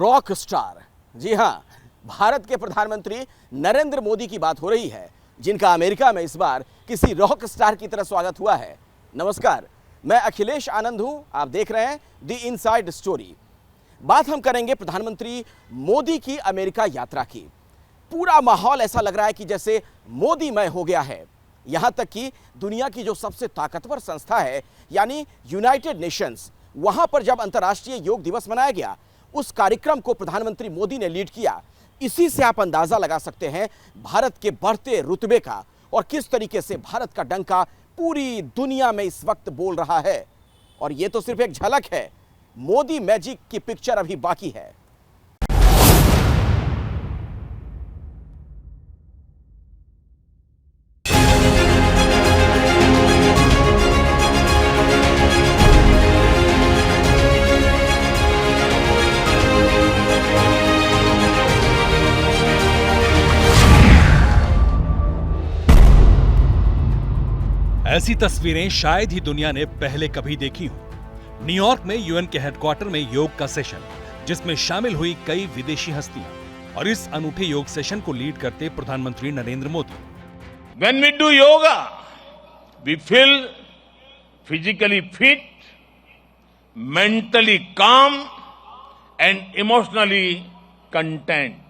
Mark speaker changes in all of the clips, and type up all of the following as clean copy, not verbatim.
Speaker 1: Rock star. जी हां, भारत के प्रधानमंत्री नरेंद्र मोदी की बात हो रही है, जिनका अमेरिका में इस बार किसी रॉक स्टार की तरह स्वागत हुआ है। नमस्कार, मैं अखिलेश आनंद हूं, आप देख रहे हैं द इनसाइड स्टोरी। बात हम करेंगे प्रधानमंत्री मोदी की अमेरिका यात्रा की। पूरा माहौल ऐसा लग रहा है कि जैसे मोदीमय हो गया है। यहां तक कि दुनिया की जो सबसे ताकतवर संस्था है यानी यूनाइटेड नेशंस, वहां पर जब अंतर्राष्ट्रीय योग दिवस मनाया गया, उस कार्यक्रम को प्रधानमंत्री मोदी ने लीड किया। इसी से आप अंदाजा लगा सकते हैं भारत के बढ़ते रुतबे का और किस तरीके से भारत का डंका पूरी दुनिया में इस वक्त बोल रहा है। और यह तो सिर्फ एक झलक है, मोदी मैजिक की पिक्चर अभी बाकी है।
Speaker 2: ऐसी तस्वीरें शायद ही दुनिया ने पहले कभी देखी हो। न्यूयॉर्क में यूएन के हेडक्वार्टर में योग का सेशन, जिसमें शामिल हुई कई विदेशी हस्तियां, और इस अनूठे योग सेशन को लीड करते प्रधानमंत्री Narendra Modi.
Speaker 3: When we do yoga, we feel physically fit, mentally calm and emotionally content.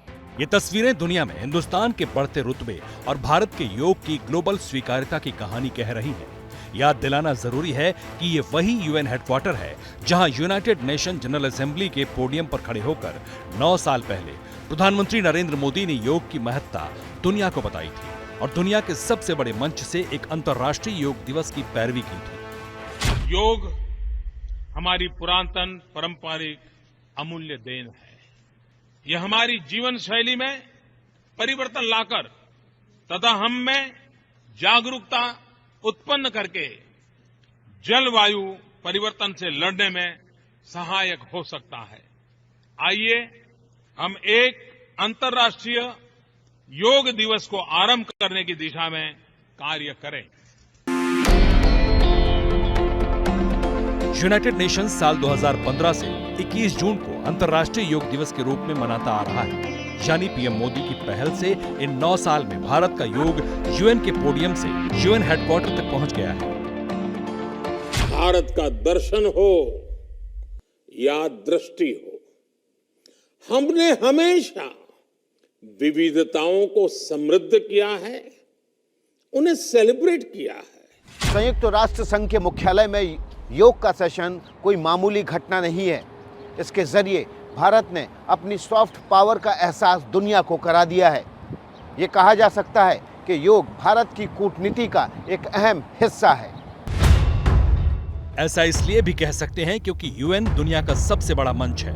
Speaker 2: ये तस्वीरें दुनिया में हिंदुस्तान के बढ़ते रुतबे और भारत के योग की ग्लोबल स्वीकार्यता की कहानी कह रही है। याद दिलाना जरूरी है कि ये वही यूएन हेडक्वार्टर है जहां यूनाइटेड नेशन जनरल असेंबली के पोडियम पर खड़े होकर 9 साल पहले प्रधानमंत्री नरेंद्र मोदी ने योग की महत्ता दुनिया को बताई थी और दुनिया के सबसे बड़े मंच से एक अंतर्राष्ट्रीय योग दिवस की पैरवी की थी।
Speaker 3: योग हमारी पुरातन पारंपरिक अमूल्य देन है। यह हमारी जीवन शैली में परिवर्तन लाकर तथा हम में जागरूकता उत्पन्न करके जलवायु परिवर्तन से लड़ने में सहायक हो सकता है। आइए हम एक अंतर्राष्ट्रीय योग दिवस को आरंभ करने की दिशा में कार्य करें।
Speaker 2: यूनाइटेड नेशंस साल 2015 से 21 जून को अंतर्राष्ट्रीय योग दिवस के रूप में मनाता आ रहा है। यानी पीएम मोदी की पहल से इन 9 साल में भारत का योग यूएन के पोडियम से यूएन हेडक्वार्टर तक पहुंच गया है।
Speaker 4: भारत का दर्शन हो या दृष्टि हो, हमने हमेशा विविधताओं को समृद्ध किया है, उन्हें सेलिब्रेट किया है।
Speaker 5: संयुक्त राष्ट्र संघ के मुख्यालय में योग का सेशन कोई मामूली घटना नहीं है। इसके जरिए भारत ने अपनी सॉफ्ट पावर का एहसास दुनिया को करा दिया है। ये कहा जा सकता है कि योग भारत की कूटनीति का एक अहम हिस्सा है।
Speaker 2: ऐसा इसलिए भी कह सकते हैं क्योंकि यूएन दुनिया का सबसे बड़ा मंच है।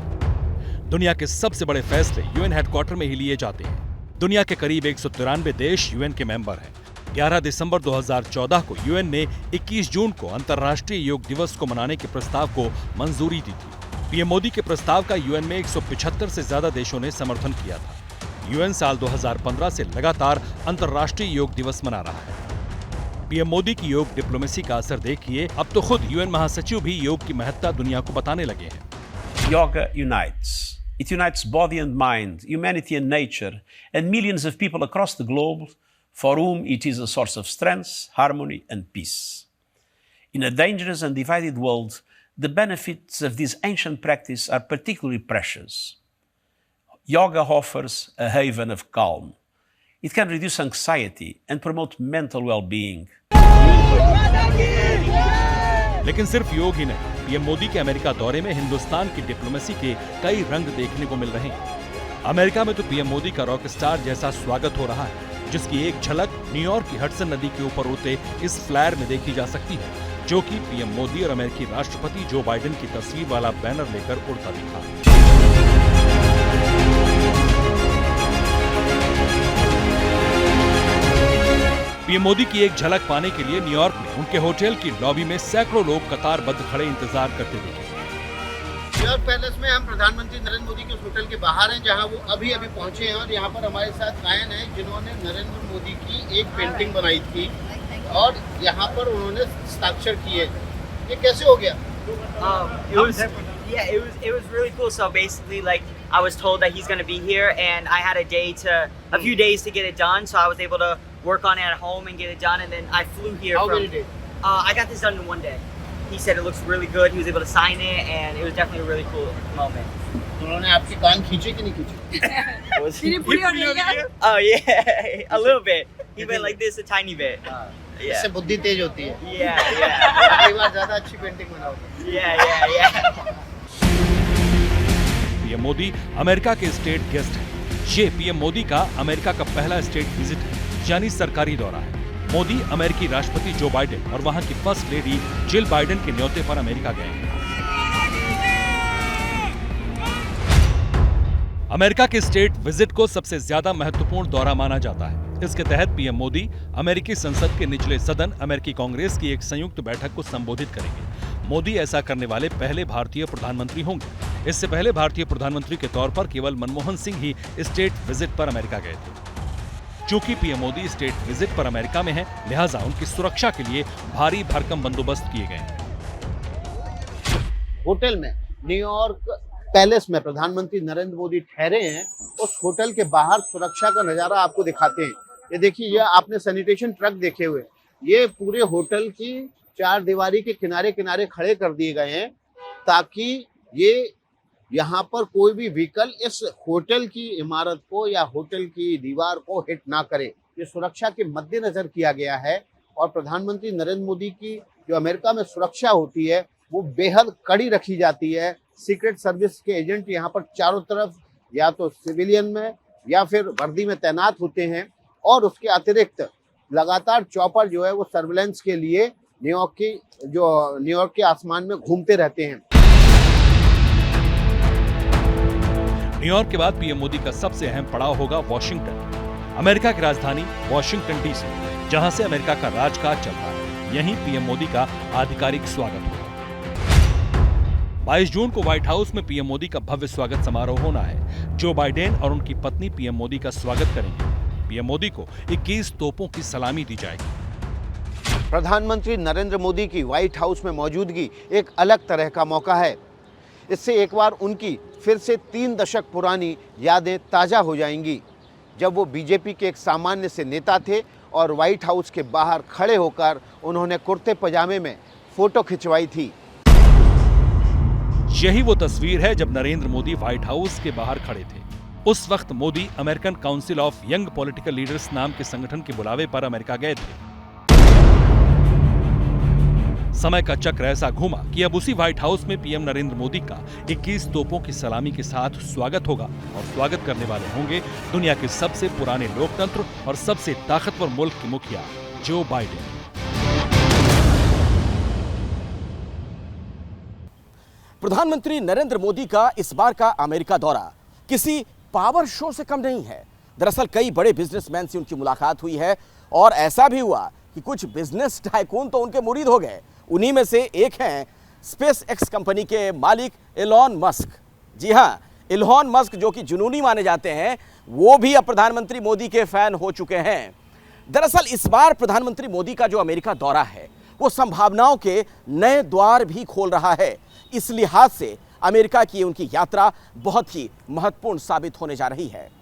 Speaker 2: दुनिया के सबसे बड़े फैसले यूएन हेडक्वार्टर में ही लिए जाते हैं। दुनिया के करीब 193 देश यूएन के मेंबर हैं। 11 दिसंबर 2014 को यूएन ने 21 जून को अंतर्राष्ट्रीय योग दिवस को मनाने के प्रस्ताव को मंजूरी दी थी। पीएम मोदी के प्रस्ताव का यूएन में 175 से ज्यादा देशों ने समर्थन किया था। यूएन साल 2015 से लगातार अंतर्राष्ट्रीय योग दिवस मना रहा है। पीएम मोदी की योग डिप्लोमेसी का असर देखिए, अब तो खुद यूएन महासचिव भी योग की महत्ता दुनिया को बताने लगे हैं।
Speaker 6: Yoga unites. It unites body and mind, humanity and nature, and millions of people across the globe for whom it is a source of strength, harmony and peace. In a dangerous and divided world, the benefits of this ancient practice are particularly precious. Yoga offers a haven of calm. It can reduce anxiety and promote mental well-being.
Speaker 2: लेकिन सिर्फ योग ही नहीं, PM Modi के America दौरे में हिंदुस्तान की diplomacy के कई रंग देखने को मिल रहे हैं। अमेरिका में तो पीएम मोदी का रॉक स्टार जैसा स्वागत हो रहा है, जिसकी एक झलक न्यूयॉर्क की हडसन नदी के ऊपर उड़ते इस फ्लायर में देखी जा सकती है, जो कि पीएम मोदी और अमेरिकी राष्ट्रपति जो बाइडेन की तस्वीर वाला बैनर लेकर उड़ता दिखा। पीएम मोदी की एक झलक पाने के लिए न्यूयॉर्क में उनके होटल की लॉबी में सैकड़ों लोग कतारबद्ध खड़े इंतजार करते दिखे।
Speaker 5: न्यूयॉर्क पैलेस में हम प्रधानमंत्री नरेंद्र मोदी के उस होटल के बाहर हैं जहां वो अभी पहुंचे हैं और यहाँ पर हमारे साथ कायन है जिन्होंने नरेंद्र मोदी की एक पेंटिंग बनाई थी और यहाँ पर उन्होंने हस्ताक्षर किए। ये कैसे हो गया?
Speaker 7: It was really cool. So basically, like I was told that he's going to be here, and I had a few days to get it done, so I was able to work on it at home and get it done, and then I flew here.
Speaker 5: How many days?
Speaker 7: I got this done in 1 day. He said it looks really good. He was able to sign it, and it was definitely a really cool moment.
Speaker 5: उन्होंने आपके कान खींचे कि नहीं खींचे?
Speaker 7: Oh yeah, a little bit. He went like this a tiny bit. Yeah.
Speaker 5: इससे बुद्धि तेज होती है.
Speaker 7: Yeah.
Speaker 5: अगली बार ज़्यादा अच्छी पेंटिंग बनाओगे.
Speaker 7: Yeah.
Speaker 2: पीएम मोदी अमेरिका के स्टेट गेस्ट हैं। ये पीएम मोदी का अमेरिका का पहला स्टेट विजिट है, यानी सरकारी दौरा है। मोदी अमेरिकी राष्ट्रपति जो बाइडेन और वहां की फर्स्ट लेडी जिल बाइडेन के न्योते पर अमेरिका गए हैं। अमेरिका के स्टेट विजिट को सबसे ज्यादा महत्वपूर्ण दौरा माना जाता है। इसके तहत पीएम मोदी अमेरिकी संसद के निचले सदन अमेरिकी कांग्रेस की एक संयुक्त बैठक को संबोधित करेंगे। मोदी ऐसा करने वाले पहले भारतीय प्रधानमंत्री होंगे। इससे पहले भारतीय प्रधानमंत्री के तौर पर केवल मनमोहन सिंह ही स्टेट विजिट पर अमेरिका गए थे। चूंकि पीएम मोदी स्टेट विजिट पर अमेरिका में हैं, लिहाजा उनकी सुरक्षा के लिए भारी भरकम बंदोबस्त किए गए हैं।
Speaker 5: होटल में न्यूयॉर्क पैलेस में प्रधानमंत्री नरेंद्र मोदी ठहरे हैं। उस होटल के बाहर सुरक्षा का नजारा आपको दिखाते हैं। ये देखिए, ये आपने सैनिटेशन ट्रक देखे हुए, ये पूरे होटल की चार दीवारी के किनारे किनारे खड़े कर दिए गए हैं ताकि ये यहाँ पर कोई भी व्हीकल इस होटल की इमारत को या होटल की दीवार को हिट ना करे। ये सुरक्षा के मद्देनजर किया गया है और प्रधानमंत्री नरेंद्र मोदी की जो अमेरिका में सुरक्षा होती है वो बेहद कड़ी रखी जाती है। सीक्रेट सर्विस के एजेंट यहाँ पर चारों तरफ या तो सिविलियन में या फिर वर्दी में तैनात होते हैं और उसके अतिरिक्त लगातार चॉपर जो है वो सर्विलेंस के लिए न्यूयॉर्क के आसमान में घूमते रहते हैं।
Speaker 2: न्यूयॉर्क के बाद पीएम मोदी का सबसे अहम पड़ाव होगा वॉशिंगटन। अमेरिका की राजधानी वॉशिंगटन डीसी, जहां से अमेरिका का राजकाज चलता है, यहीं पीएम मोदी का आधिकारिक स्वागत होगा। 22 जून को व्हाइट हाउस में पीएम मोदी का भव्य स्वागत समारोह होना है। जो बाइडेन और उनकी पत्नी पीएम मोदी का स्वागत करेंगे। पीएम मोदी को 21 तोपों की सलामी दी जाएगी।
Speaker 5: प्रधानमंत्री नरेंद्र मोदी की व्हाइट हाउस में मौजूदगी एक अलग तरह का मौका है। इससे एक बार उनकी फिर से 3 दशक पुरानी यादें ताज़ा हो जाएंगी, जब वो बीजेपी के एक सामान्य से नेता थे और व्हाइट हाउस के बाहर खड़े होकर उन्होंने कुर्ते पजामे में फोटो खिंचवाई थी।
Speaker 2: यही वो तस्वीर है जब नरेंद्र मोदी व्हाइट हाउस के बाहर खड़े थे। उस वक्त Modi American council of young political leaders नाम के संगठन के बुलावे पर अमेरिका गए थे। समय का चक्र ऐसा घूमा कि अब उसी व्हाइट हाउस में पीएम नरेंद्र मोदी का 21 तोपों की सलामी के साथ स्वागत होगा और स्वागत करने वाले होंगे दुनिया के सबसे पुराने लोकतंत्र और सबसे ताकतवर मुल्क के मुखिया जो बाइडेन।
Speaker 1: प्रधानमंत्री नरेंद्र मोदी का इस बार का अमेरिका दौरा किसी पावर शो से कम नहीं है। दरअसल कई बड़े बिजनेसमैन से उनकी मुलाकात हुई है और ऐसा भी हुआ कि कुछ बिजनेस टाइकून तो उनके मुरीद हो गए। उन्हीं में से एक हैं स्पेस एक्स कंपनी के मालिक एलॉन मस्क। जी हां, एलॉन मस्क जो कि जुनूनी माने जाते हैं, वो भी अब प्रधानमंत्री मोदी के फैन हो चुके हैं। दरअसल इस बार प्रधानमंत्री मोदी का जो अमेरिका दौरा है वो संभावनाओं के नए द्वार भी खोल रहा है। इस लिहाज से अमेरिका की उनकी यात्रा बहुत ही महत्वपूर्ण साबित होने जा रही है।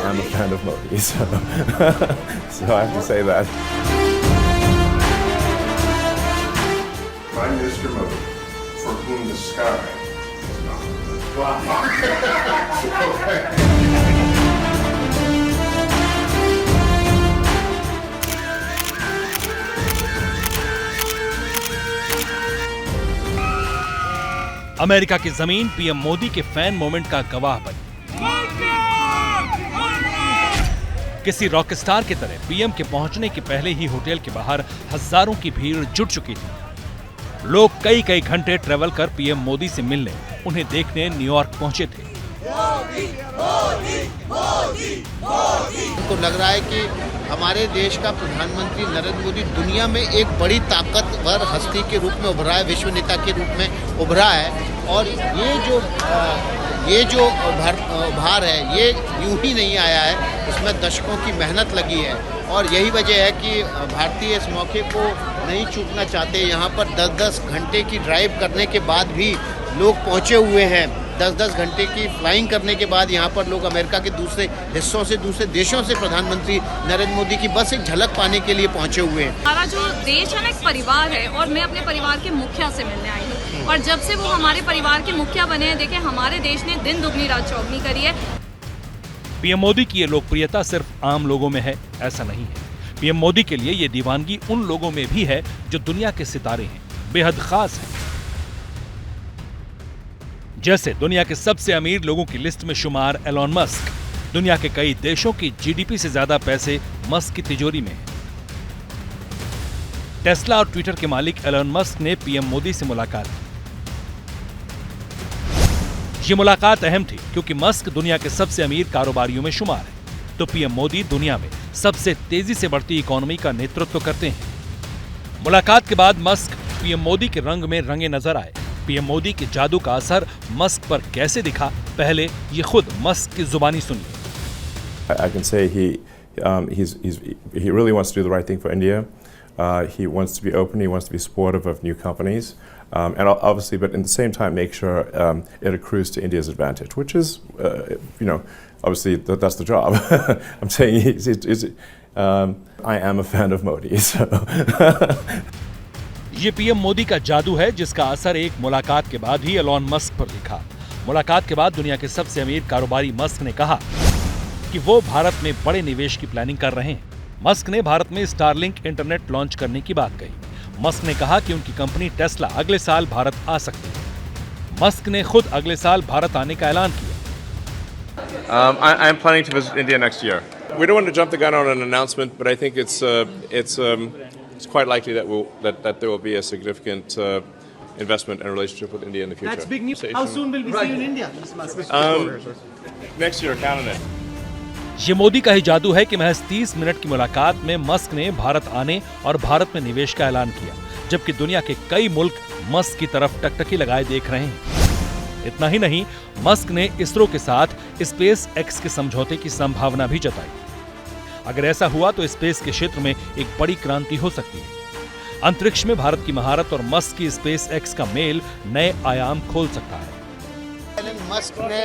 Speaker 8: I'm a fan of Modi, so I have to say that.
Speaker 9: Prime Minister Modi, for whom the sky is not the limit. Wow.
Speaker 2: America की जमीन पीएम मोदी के फैन मोमेंट का गवाह बनी। किसी रॉक स्टार की तरह पीएम के पहुंचने के पहले ही होटल के बाहर हजारों की भीड़ जुट चुकी थी। लोग कई कई घंटे ट्रेवल कर पीएम मोदी से मिलने, उन्हें देखने न्यूयॉर्क पहुंचे थे।
Speaker 5: तो लग रहा है कि हमारे देश का प्रधानमंत्री नरेंद्र मोदी दुनिया में एक बड़ी ताकतवर हस्ती के रूप में उभरा है, विश्व नेता के रूप में उभरा है। और ये जो उभार है ये यूं ही नहीं आया है, इसमें दशकों की मेहनत लगी है। और यही वजह है कि भारतीय इस मौके को नहीं चूकना चाहते। यहाँ पर 10-10 घंटे की ड्राइव करने के बाद भी लोग पहुँचे हुए हैं। 10-10 घंटे की फ्लाइंग करने के बाद यहाँ पर लोग अमेरिका के दूसरे हिस्सों से, दूसरे देशों से प्रधानमंत्री नरेंद्र मोदी की बस एक झलक पाने के लिए पहुँचे हुए हैं।
Speaker 10: हमारा जो देश है ना एक परिवार है, और मैं अपने परिवार के मुखिया से मिलने आई हूँ। और जब से वो हमारे परिवार के मुखिया बने हैं, देखे हमारे देश ने दिन दुगनी रात चौगनी करी है।
Speaker 2: पीएम मोदी की ये लोकप्रियता सिर्फ आम लोगों में है, ऐसा नहीं है। पीएम मोदी के लिए ये दीवानगी उन लोगों में भी है जो दुनिया के सितारे हैं, बेहद खास हैं। जैसे दुनिया के सबसे अमीर लोगों की लिस्ट में शुमार एलॉन मस्क। दुनिया के कई देशों की जीडीपी से ज्यादा पैसे मस्क की तिजोरी में हैं। टेस्ला और ट्विटर के मालिक एलॉन मस्क ने पीएम मोदी से मुलाकात की। ये मुलाकात अहम थी क्योंकि मस्क दुनिया के सबसे अमीर कारोबारियों में शुमार है, तो पीएम मोदी दुनिया में सबसे तेजी से बढ़ती इकोनॉमी का नेतृत्व करते हैं। मुलाकात के बाद मस्क पीएम मोदी के रंग में रंगे नजर आए। पीएम मोदी के जादू का असर मस्क पर कैसे दिखा, पहले ये खुद मस्क की जुबानी सुनिए।
Speaker 8: I can say he really wants to do the right thing for India. He wants to be open. He wants to be supportive of new companies, and obviously, but at the same time, make sure it accrues to India's advantage, which is, obviously that's the job. I'm saying I am a fan of Modi. So.
Speaker 2: ये PM Modi का जादू है जिसका असर एक मुलाकात के बाद ही एलॉन मस्क पर दिखा। मुलाकात के बाद दुनिया के सबसे अमीर कारोबारी मस्क ने कहा कि वो भारत में बड़े निवेश की प्लानिंग कर रहे हैं। मस्क ने भारत में स्टारलिंक इंटरनेट लॉन्च करने की बात कही। मस्क ने कहा कि उनकी कंपनी टेस्ला अगले साल भारत आ सकती है। मस्क ने खुद अगले साल भारत आने का ऐलान किया।
Speaker 8: I am planning to visit India next year. We don't want to jump the gun on an announcement, but I think it's quite likely that there will be a significant investment and relationship with India in the future.
Speaker 11: That's big news. How soon will we see you in India?
Speaker 8: Next year, count on it.
Speaker 2: ये मोदी का ही जादू है कि महज 30 minute की मुलाकात में Musk ने भारत आने और भारत में निवेश का ऐलान किया, जबकि दुनिया के कई मुल्क मस्क की तरफ टकटकी लगाए देख रहे हैं। इतना ही नहीं, मस्क ने इसरो के साथ स्पेस एक्स के समझौते की संभावना भी जताई। अगर ऐसा हुआ तो स्पेस के क्षेत्र में एक बड़ी क्रांति हो सकती है। अंतरिक्ष में भारत की महारत और मस्क की स्पेस एक्स का मेल नए आयाम खोल सकता है।
Speaker 5: एलन मस्क ने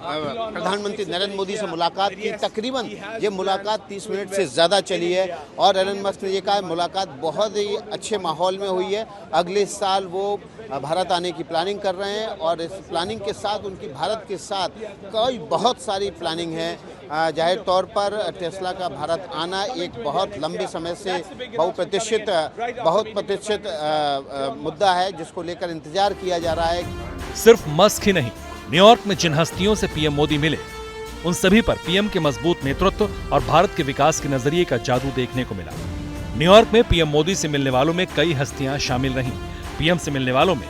Speaker 5: प्रधानमंत्री नरेंद्र मोदी से मुलाकात की। तकरीबन ये मुलाकात 30 मिनट से ज़्यादा चली है और एलन मस्क ने ये कहा मुलाकात बहुत ही अच्छे माहौल में हुई है। अगले साल वो भारत आने की प्लानिंग कर रहे हैं और इस प्लानिंग के साथ उनकी भारत के साथ कई बहुत सारी प्लानिंग है। जाहिर तौर पर टेस्ला का भारत आना एक बहुत लंबे समय से बहुत प्रतिष्ठित मुद्दा है जिसको लेकर इंतजार किया जा रहा है।
Speaker 2: सिर्फ मस्क ही नहीं, न्यूयॉर्क में जिन हस्तियों से पीएम मोदी मिले उन सभी पर पीएम के मजबूत नेतृत्व और भारत के विकास के नजरिए का जादू देखने को मिला। न्यूयॉर्क में पीएम मोदी से मिलने वालों में कई हस्तियां शामिल रहीं। पीएम से मिलने वालों में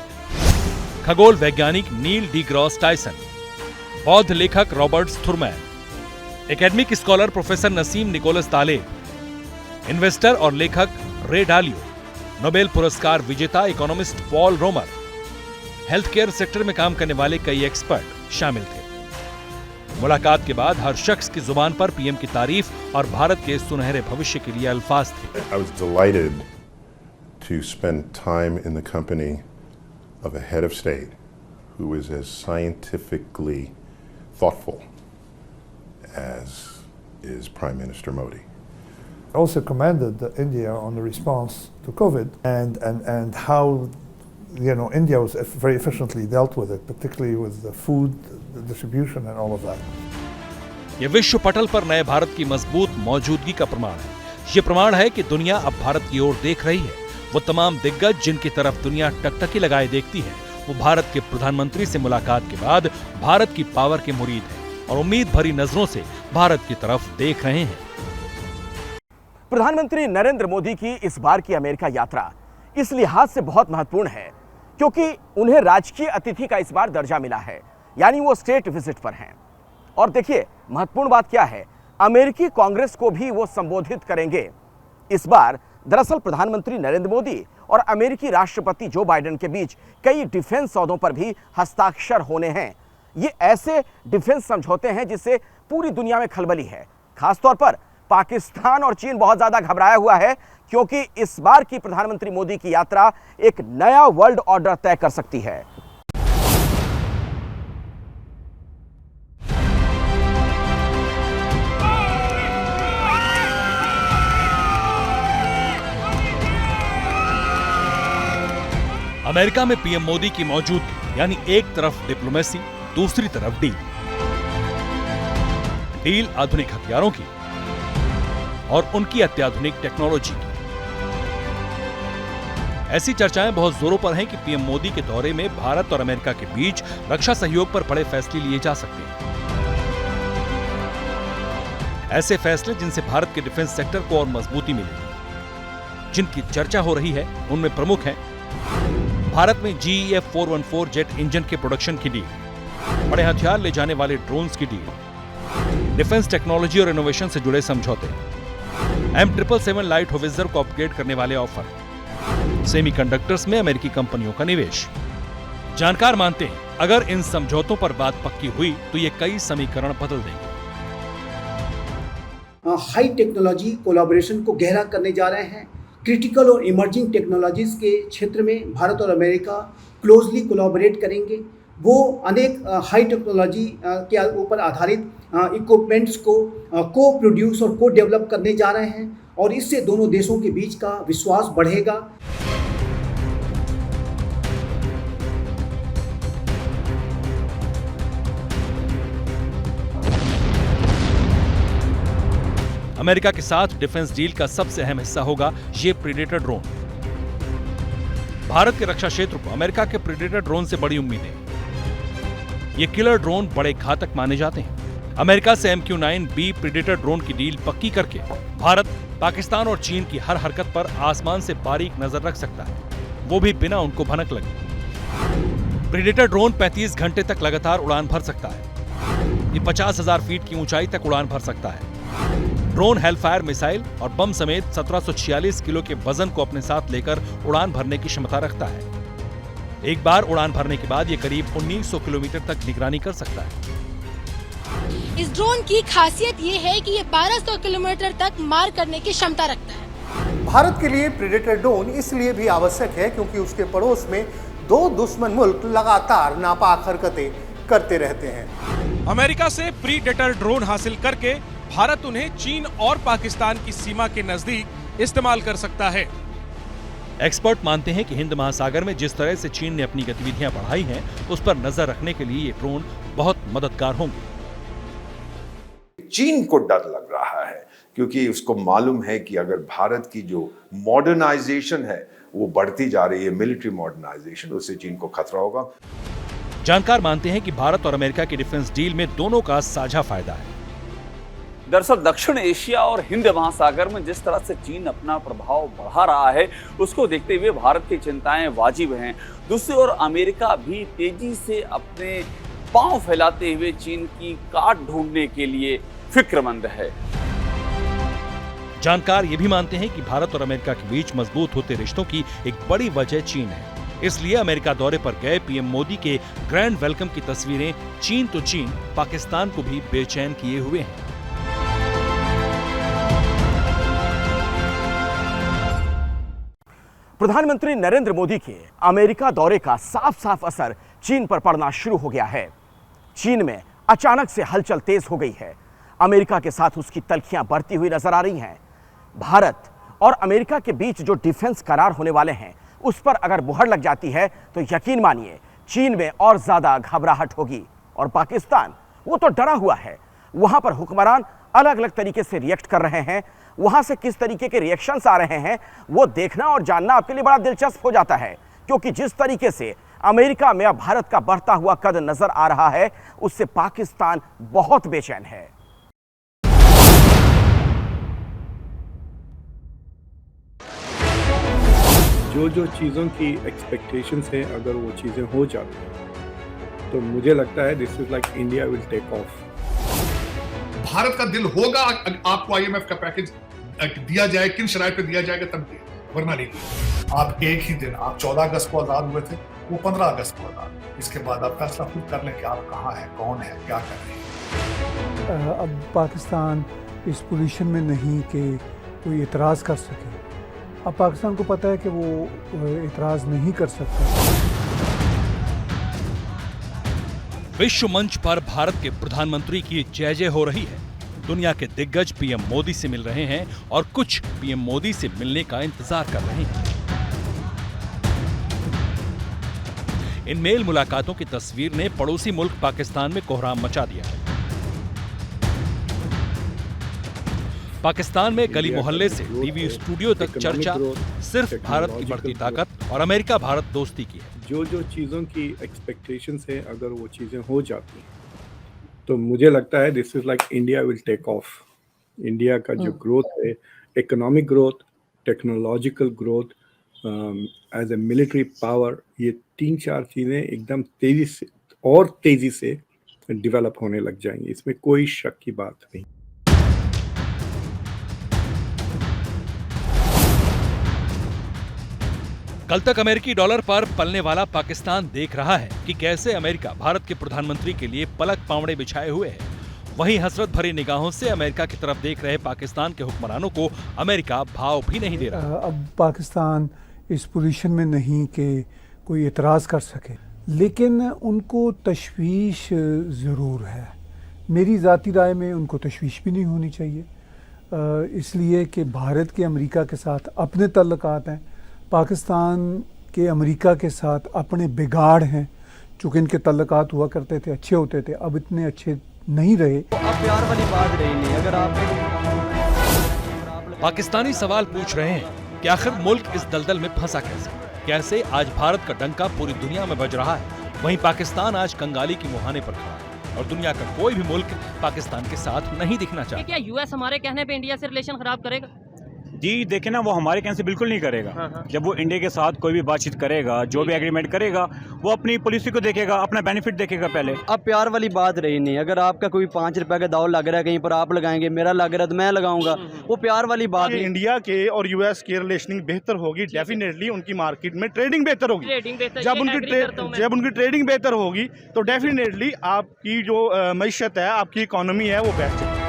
Speaker 2: खगोल वैज्ञानिक नील डिग्रॉस टायसन, बौद्ध लेखक Robert Thurman, academic scholar professor Nassim Nicholas Taleb, investor और लेखक रे डालियो, नोबेल पुरस्कार विजेता economist Paul Romer, health care sector में काम करने वाले कई एक्सपर्ट शामिल थे। मुलाकात के बाद हर शख्स की जुबान पर पीएम की तारीफ और भारत के सुनहरे भविष्य के लिए अल्फाज थे।
Speaker 9: I was delighted to spend time in the company of a head of state who is as scientifically thoughtful as is Prime Minister Modi.
Speaker 12: Also commended India on the response to COVID and how India was very efficiently dealt with it, particularly with the food the distribution and all of that.
Speaker 2: यह विश्व पटल पर नए भारत की मजबूत मौजूदगी का प्रमाण है। ये प्रमाण है कि दुनिया अब भारत की ओर देख रही है। वो तमाम दिग्गज जिनकी तरफ दुनिया टकटकी लगाए देखती है, वो भारत के प्रधानमंत्री से मुलाकात के बाद भारत की पावर के मुरीद हैं और उम्मीद भरी नजरों से भारत की तरफ देख रहे हैं।
Speaker 1: प्रधानमंत्री नरेंद्र मोदी की इस बार की अमेरिका यात्रा इस लिहाज से बहुत महत्वपूर्ण है क्योंकि उन्हें राजकीय अतिथि का इस बार दर्जा मिला है। यानी वो स्टेट विजिट पर हैं। और देखिए महत्वपूर्ण बात क्या है, अमेरिकी कांग्रेस को भी वो संबोधित करेंगे। इस बार दरअसल प्रधानमंत्री नरेंद्र मोदी और अमेरिकी राष्ट्रपति जो बाइडेन के बीच कई डिफेंस सौदों पर भी हस्ताक्षर होने हैं। ये ऐसे डिफेंस समझौते हैं जिससे पूरी दुनिया में खलबली है। खासतौर पर पाकिस्तान और चीन बहुत ज्यादा घबराया हुआ है, क्योंकि इस बार की प्रधानमंत्री मोदी की यात्रा एक नया वर्ल्ड ऑर्डर तय कर सकती है।
Speaker 2: अमेरिका में पीएम मोदी की मौजूदगी यानी एक तरफ डिप्लोमेसी, दूसरी तरफ डील आधुनिक हथियारों की और उनकी अत्याधुनिक टेक्नोलॉजी की। ऐसी चर्चाएं बहुत जोरों पर हैं कि पीएम मोदी के दौरे में भारत और अमेरिका के बीच रक्षा सहयोग पर बड़े फैसले लिए जा सकते हैं। ऐसे फैसले जिनसे भारत के डिफेंस सेक्टर को और मजबूती मिलेगी। जिनकी चर्चा हो रही है उनमें प्रमुख हैं भारत में GEF 414 जेट इंजन के प्रोडक्शन की डील, बड़े हथियार ले जाने वाले ड्रोन्स की डील, डिफेंस टेक्नोलॉजी और इनोवेशन से जुड़े समझौते, M777 लाइट होवित्जर को अपग्रेड करने वाले ऑफर, सेमीकंडक्टर्स में अमेरिकी कंपनियों का निवेश। जानकार मानते हैं अगर इन समझौतों पर बात पक्की हुई तो ये कई समीकरण बदल देंगे।
Speaker 11: हाई टेक्नोलॉजी कोलैबोरेशन को गहरा करने जा रहे हैं। क्रिटिकल और इमर्जिंग टेक्नोलॉजीज के क्षेत्र में भारत और अमेरिका क्लोजली कोलैबोरेट करेंगे। वो अनेक हाई टेक्नोलॉजी के ऊपर आधारित इक्विपमेंट्स को प्रोड्यूस और को डेवलप करने जा रहे हैं, और इससे दोनों देशों के बीच का विश्वास बढ़ेगा।
Speaker 2: अमेरिका के साथ डिफेंस डील का सबसे अहम हिस्सा होगा ये प्रीडेटर ड्रोन। भारत के रक्षा क्षेत्र को अमेरिका के प्रीडेटर ड्रोन से बड़ी उम्मीदें। ये किलर ड्रोन बड़े घातक माने जाते हैं। अमेरिका से MQ-9B प्रीडेटर ड्रोन की डील पक्की करके भारत पाकिस्तान और चीन की हर हरकत पर आसमान से बारीक नजर रख सकता है, वो भी बिना उनको भनक लगे। प्रीडेटर ड्रोन 35 घंटे तक लगातार उड़ान भर सकता है। ये 50,000 फीट की ऊंचाई तक उड़ान भर सकता है। ड्रोन हेलफायर मिसाइल और बम समेत 1746 किलो के वजन को अपने साथ लेकर उड़ान भरने की क्षमता रखता है। एक बार उड़ान भरने के बाद ये करीब 1900 किलोमीटर तक निगरानी कर सकता है।
Speaker 13: इस ड्रोन की खासियत ये है कि ये 1200 किलोमीटर तक मार करने की क्षमता रखता है।
Speaker 14: भारत के लिए प्रीडेटर ड्रोन इसलिए भी आवश्यक है क्योंकि उसके पड़ोस में दो दुश्मन मुल्क लगातार नापाक हरकतें करते रहते हैं।
Speaker 15: अमेरिका से प्रीडेटर ड्रोन हासिल करके भारत उन्हें चीन और पाकिस्तान की सीमा के नजदीक इस्तेमाल कर सकता है।
Speaker 2: एक्सपर्ट मानते हैं कि हिंद महासागर में जिस तरह से चीन ने अपनी गतिविधियां बढ़ाई हैं, उस पर नजर रखने के लिए ये ड्रोन बहुत मददगार होंगे।
Speaker 16: चीन को डर लग रहा है क्योंकि उसको मालूम है कि अगर भारत की जो मॉडर्नाइजेशन है वो बढ़ती जा रही है, मिलिट्री मॉडर्नाइजेशन, उससे चीन को खतरा होगा।
Speaker 2: जानकार मानते हैं कि भारत और अमेरिका की डिफेंस डील में दोनों का साझा फायदा है।
Speaker 17: दरअसल दक्षिण एशिया और हिंद महासागर में जिस तरह से चीन अपना प्रभाव बढ़ा रहा है, उसको देखते हुए भारत की चिंताएं वाजिब हैं। दूसरी ओर अमेरिका भी तेजी से अपने पांव फैलाते हुए चीन की काट ढूंढने के लिए फिक्रमंद है।
Speaker 2: जानकार ये भी मानते हैं कि भारत और अमेरिका के बीच मजबूत होते रिश्तों की एक बड़ी वजह चीन है। इसलिए अमेरिका दौरे पर गए पीएम मोदी के ग्रैंड वेलकम की तस्वीरें चीन तो चीन, पाकिस्तान को भी बेचैन किए हुए हैं।
Speaker 1: प्रधानमंत्री नरेंद्र मोदी के अमेरिका दौरे का साफ साफ असर चीन पर पड़ना शुरू हो गया है। चीन में अचानक से हलचल तेज हो गई है। अमेरिका के साथ उसकी तल्खियां बढ़ती हुई नजर आ रही हैं। भारत और अमेरिका के बीच जो डिफेंस करार होने वाले हैं, उस पर अगर मुहर लग जाती है तो यकीन मानिए चीन में और ज्यादा घबराहट होगी। और पाकिस्तान, वो तो डरा हुआ है। वहां पर हुक्मरान अलग अलग तरीके से रिएक्ट कर रहे हैं। वहां से किस तरीके के रिएक्शंस आ रहे हैं, वो देखना और जानना आपके लिए बड़ा दिलचस्प हो जाता है, क्योंकि जिस तरीके से अमेरिका में अब भारत का बढ़ता हुआ कद नजर आ रहा है, उससे पाकिस्तान बहुत बेचैन है।
Speaker 18: जो चीज़ों की एक्सपेक्टेशंस हैं, अगर वो चीज़ें हो जाती हैं तो मुझे लगता है this is like India will take off.
Speaker 19: Bharat का दिल होगा आपको आईएमएफ का पैकेज दिया जाए, किन शराइत पे दिया जाएगा तब दिए, वरना नहीं दिया। आप एक ही दिन, आप 14 अगस्त को आजाद हुए थे, वो 15 अगस्त को आजाद। इसके बाद आप फैसला खुद कर लें कि आप कहाँ हैं, कौन है, क्या कर रहे हैं।
Speaker 20: अब पाकिस्तान इस पोजीशन में नहीं कि कोई इतराज़ कर सके। अब पाकिस्तान को पता है कि वो इतराज़ नहीं कर सकता।
Speaker 2: विश्व मंच पर भारत के प्रधानमंत्री की जय जय हो रही है। दुनिया के दिग्गज पीएम मोदी से मिल रहे हैं और कुछ पीएम मोदी से मिलने का इंतजार कर रहे हैं। इन मेल मुलाकातों की तस्वीर ने पड़ोसी मुल्क पाकिस्तान में कोहराम मचा दिया है। पाकिस्तान में गली मोहल्ले से टीवी स्टूडियो तक चर्चा सिर्फ भारत की बढ़ती ताकत और अमेरिका भारत दोस्ती की है।
Speaker 18: जो चीज़ों की एक्सपेक्टेशंस है, अगर वो चीज़ें हो जाती हैं तो मुझे लगता है this is like India will take off. India का जो ग्रोथ है, economic growth, technological growth, as a military power, ये 3-4 चीज़ें एकदम तेज़ी से डेवलप होने लग जाएंगी। इसमें कोई शक की बात नहीं।
Speaker 2: कल तक अमेरिकी डॉलर पर पलने वाला पाकिस्तान देख रहा है कि कैसे अमेरिका भारत के प्रधानमंत्री के लिए पलक पावड़े बिछाए हुए है। वहीं हसरत भरी निगाहों से अमेरिका की तरफ देख रहे पाकिस्तान के हुक्मरानों को अमेरिका भाव भी नहीं दे रहा।
Speaker 20: अब पाकिस्तान इस पोजीशन में नहीं कि कोई इतराज़ कर सके, लेकिन उनको तशवीश ज़रूर है। मेरी ज़ाती राय में उनको तशवीश भी नहीं होनी चाहिए, इसलिए कि भारत के अमेरिका के साथ अपने तल्लुकात हैं, पाकिस्तान के अमेरिका के साथ अपने बिगाड़ हैं। चूँकि इनके तल्लुकात हुआ करते थे, अच्छे होते थे, अब इतने अच्छे नहीं रहे।
Speaker 21: अब प्यार वाली बात रही नहीं। अगर आप
Speaker 2: पाकिस्तानी सवाल पूछ रहे हैं कि आखिर मुल्क इस दलदल में फंसा कैसे आज भारत का डंका पूरी दुनिया में बज रहा है। वहीं पाकिस्तान आज कंगाली की मुहाने पर खड़ा है और दुनिया का कोई भी मुल्क पाकिस्तान के साथ नहीं दिखना चाहता।
Speaker 22: क्या यूएस हमारे कहने पे इंडिया से रिलेशन खराब करेगा?
Speaker 23: जी देखे ना, वो हमारे कहने से बिल्कुल नहीं करेगा। जब वो इंडिया के साथ कोई भी बातचीत करेगा, जो भी एग्रीमेंट करेगा, वो अपनी पॉलिसी को देखेगा, अपना बेनिफिट देखेगा पहले।
Speaker 21: अब प्यार वाली बात रही नहीं। अगर आपका कोई 5 रुपए का दाव लग रहा है, कहीं पर आप लगाएंगे, मेरा लग रहा है तो मैं लगाऊंगा, वो प्यार वाली बात नहीं।
Speaker 24: इंडिया के और यूएस की रिलेशनिंग बेहतर होगी, डेफिनेटली उनकी मार्केट में ट्रेडिंग बेहतर होगी। जब उनकी ट्रेडिंग बेहतर होगी तो डेफिनेटली आपकी जो मईशत है, आपकी इकोनॉमी है, वो बेस्ट है।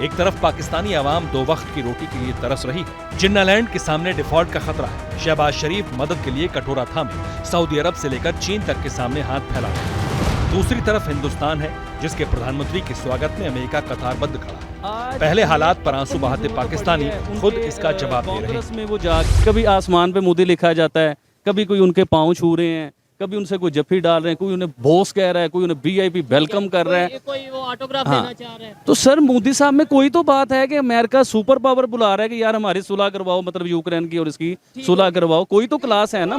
Speaker 2: एक तरफ पाकिस्तानी आवाम 2 वक्त की रोटी के लिए तरस रही है। जिन्नालैंड के सामने डिफॉल्ट का खतरा है। शहबाज शरीफ मदद के लिए कटोरा थामे सऊदी अरब से लेकर चीन तक के सामने हाथ फैला है। दूसरी तरफ हिंदुस्तान है, जिसके प्रधानमंत्री के स्वागत में अमेरिका कतारबद्ध खड़ा है। पहले हालात पर आंसू बहाते पाकिस्तानी खुद इसका जवाब दे रहे हैं।
Speaker 23: में वो कभी आसमान पे मोदी लिखा जाता है, कभी कोई उनके पाँव छू रहे हैं, कभी उनसे कोई जफ्फी डाल रहे हैं, कोई उन्हें बॉस कह रहा है, कोई उन्हें वीआईपी वेलकम कर रहा है,
Speaker 22: कोई वो ऑटोग्राफ देना चाह रहा है।
Speaker 23: तो सर मोदी साहब में कोई तो बात है कि अमेरिका सुपर पावर बुला रहा है कि यार हमारी सुलह करवाओ, मतलब यूक्रेन की और इसकी सुलह करवाओ, कोई तो क्लास है ना।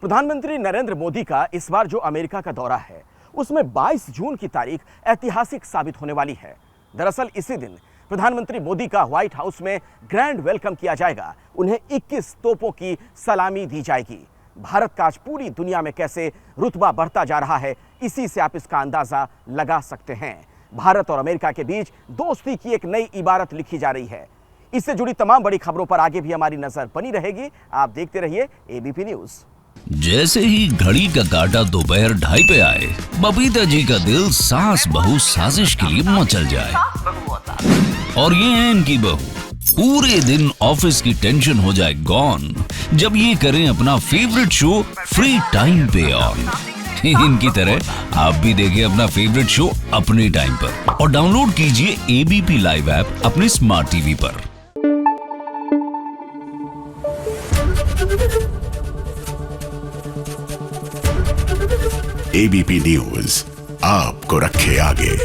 Speaker 1: प्रधानमंत्री नरेंद्र मोदी का इस बार जो अमेरिका का दौरा है, उसमें 22 जून की तारीख ऐतिहासिक साबित होने वाली है। दरअसल इसी दिन प्रधानमंत्री मोदी का व्हाइट हाउस में ग्रैंड वेलकम किया जाएगा। उन्हें 21 तोपों की सलामी दी जाएगी। भारत का आज पूरी दुनिया में कैसे रुतबा बढ़ता जा रहा है, इसी से आप इसका अंदाजा लगा सकते हैं। भारत और अमेरिका के बीच दोस्ती की एक नई इबारत लिखी जा रही है। इससे जुड़ी तमाम बड़ी खबरों पर आगे भी हमारी नजर बनी रहेगी। आप देखते रहिए एबीपी न्यूज।
Speaker 25: जैसे ही घड़ी का काटा दोपहर 2:30 पे आए, बबीता जी का दिल सास बहू साजिश के लिए मचल जाए। और ये है इनकी बहू, पूरे दिन ऑफिस की टेंशन हो जाए गॉन जब ये करें अपना फेवरेट शो फ्री टाइम पे ऑन। इनकी तरह आप भी देखें अपना फेवरेट शो अपने टाइम पर और डाउनलोड कीजिए एबीपी लाइव ऐप अपने स्मार्ट टीवी पर।
Speaker 26: एबीपी न्यूज आपको रखे आगे।